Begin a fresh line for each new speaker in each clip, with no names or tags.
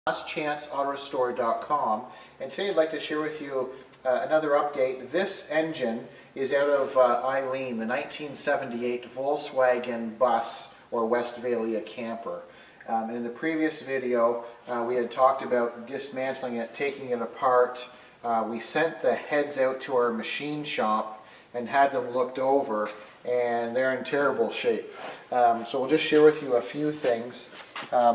lastchanceautorestore.com, and today I'd like to share with you another update. This engine is out of Eileen, the 1978 Volkswagen bus or Westphalia camper. And in the previous video we had talked about dismantling it, taking it apart. We sent the heads out to our machine shop and had them looked over, and they're in terrible shape. So we'll just share with you a few things.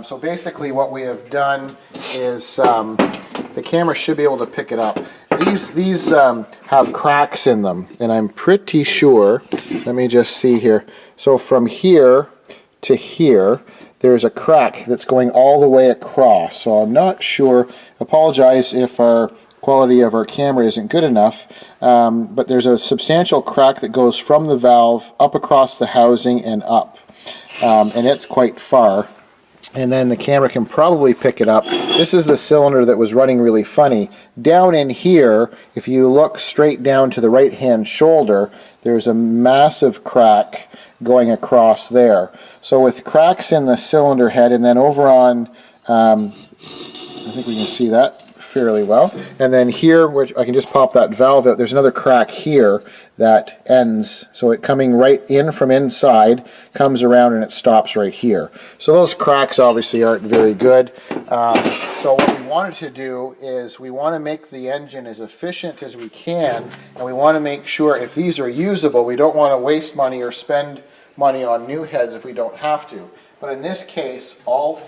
So basically what we have done is, the camera should be able to pick it up. These have cracks in them, and I'm pretty sure, let me just see here. So from here to here, there's a crack that's going all the way across. So I'm not sure, apologize if our quality of our camera isn't good enough, but there's a substantial crack that goes from the valve up across the housing and up, and it's quite far, and then the camera can probably pick it up. This is the cylinder that was running really funny. Down in here, if you look straight down to the right hand shoulder, there's a massive crack going across there. So with cracks in the cylinder head, and then over on, I think we can see that fairly well. And then here, which I can just pop that valve out, there's another crack here that ends, so it coming right in from inside, comes around and it stops right here. So those cracks obviously aren't very good. So what we wanted to do is we want to make the engine as efficient as we can, and we want to make sure if these are usable, we don't want to waste money or spend money on new heads if we don't have to. But in this case, both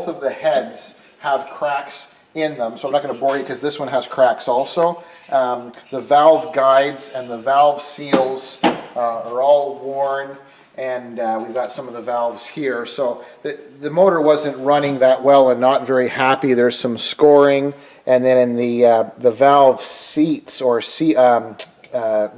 of the heads have cracks in them, so I'm not going to bore you because this one has cracks also. The valve guides and the valve seals are all worn, and we've got some of the valves here. So the motor wasn't running that well and not very happy. There's some scoring, and then in the valve seats or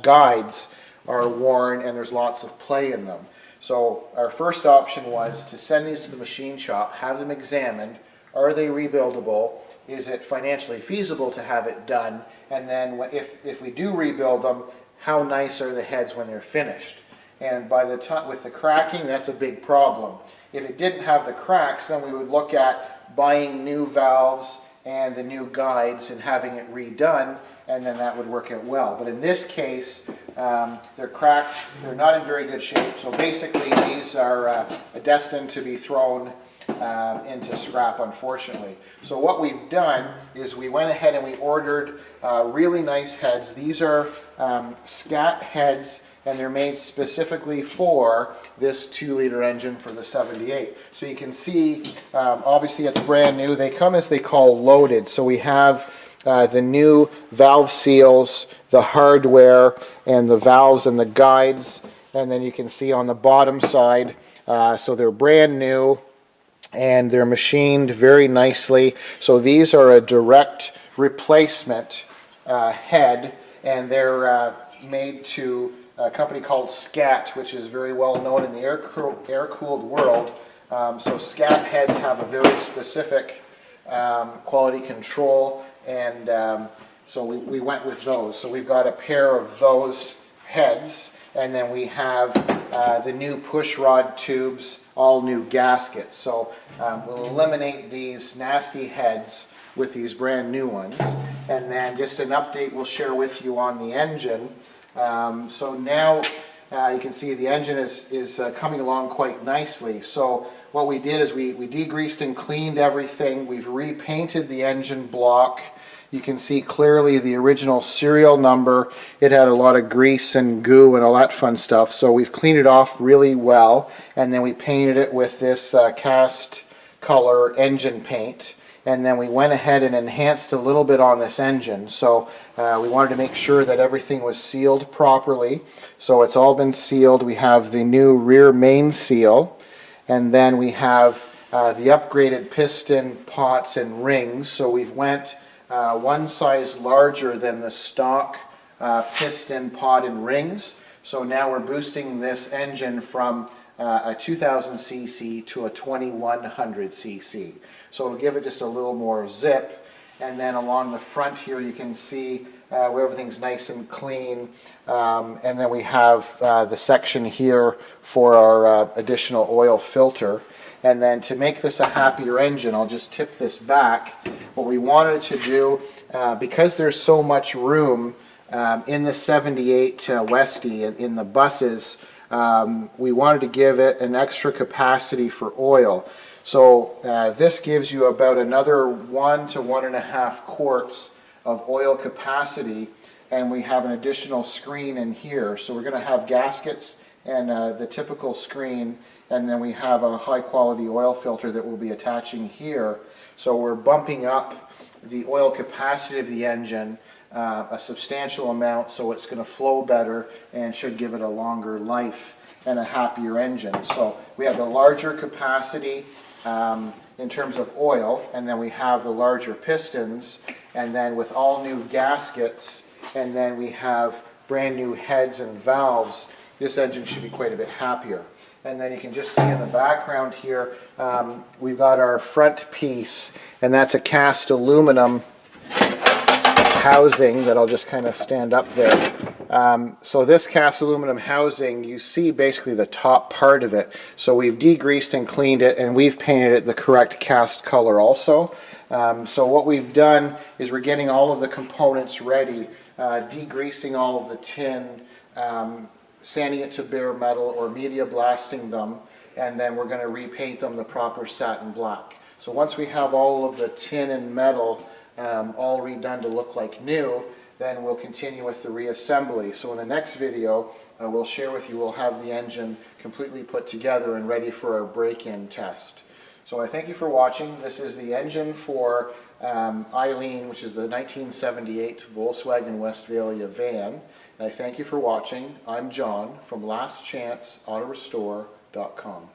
guides are worn, and there's lots of play in them. So our first option was to send these to the machine shop, have them examined. Are they rebuildable? Is it financially feasible to have it done? And then if we do rebuild them, how nice are the heads when they're finished? And by the time, with the cracking, that's a big problem. If it didn't have the cracks, then we would look at buying new valves and the new guides and having it redone, and then that would work out well. But in this case, they're cracked, they're not in very good shape, so basically these are destined to be thrown into scrap, unfortunately. So what we've done is we went ahead and we ordered really nice heads. These are scat heads, and they're made specifically for this 2-liter engine for the 78. So you can see, obviously it's brand new. They come as they call loaded. So we have the new valve seals, the hardware, and the valves and the guides. And then you can see on the bottom side, so they're brand new and they're machined very nicely. So these are a direct replacement head, and they're made to a company called Scat, which is very well known in the air-cooled world. So Scat heads have a very specific quality control, and so we went with those. So we've got a pair of those heads, and then we have the new push rod tubes, all new gaskets. So we'll eliminate these nasty heads with these brand new ones. And then just an update we'll share with you on the engine. So now you can see the engine is coming along quite nicely. So what we did is we degreased and cleaned everything. We've repainted the engine block. You can see clearly the original serial number. It had a lot of grease and goo and all that fun stuff. So we've cleaned it off really well, and then we painted it with this cast color engine paint. And then we went ahead and enhanced a little bit on this engine. So we wanted to make sure that everything was sealed properly. So it's all been sealed. We have the new rear main seal, and then we have the upgraded piston pots and rings. So we've went one size larger than the stock piston pot and rings. So now we're boosting this engine from a 2000 cc to a 2100 cc. So it'll give it just a little more zip. And then along the front here you can see where everything's nice and clean. And then we have the section here for our additional oil filter. And then to make this a happier engine, I'll just tip this back. What we wanted to do, because there's so much room in the 78 Westie in the buses, we wanted to give it an extra capacity for oil. So this gives you about another 1 to 1.5 quarts of oil capacity, and we have an additional screen in here. So we're going to have gaskets and the typical screen, and then we have a high quality oil filter that we'll be attaching here. So we're bumping up the oil capacity of the engine a substantial amount, so it's going to flow better and should give it a longer life and a happier engine. So we have the larger capacity in terms of oil, and then we have the larger pistons, and then with all new gaskets, and then we have brand new heads and valves, this engine should be quite a bit happier. And then you can just see in the background here, we've got our front piece, and that's a cast aluminum housing that I'll just kind of stand up there. So this cast aluminum housing, you see basically the top part of it. So we've degreased and cleaned it, and we've painted it the correct cast color also. So what we've done is we're getting all of the components ready, degreasing all of the tin, sanding it to bare metal or media blasting them, and then we're going to repaint them the proper satin black. So once we have all of the tin and metal all redone to look like new, then we'll continue with the reassembly. So in the next video we'll share with you, we'll have the engine completely put together and ready for our break-in test. So I thank you for watching. This is the engine for Eileen, which is the 1978 Volkswagen Westphalia van. And I thank you for watching. I'm John from lastchanceautorestore.com.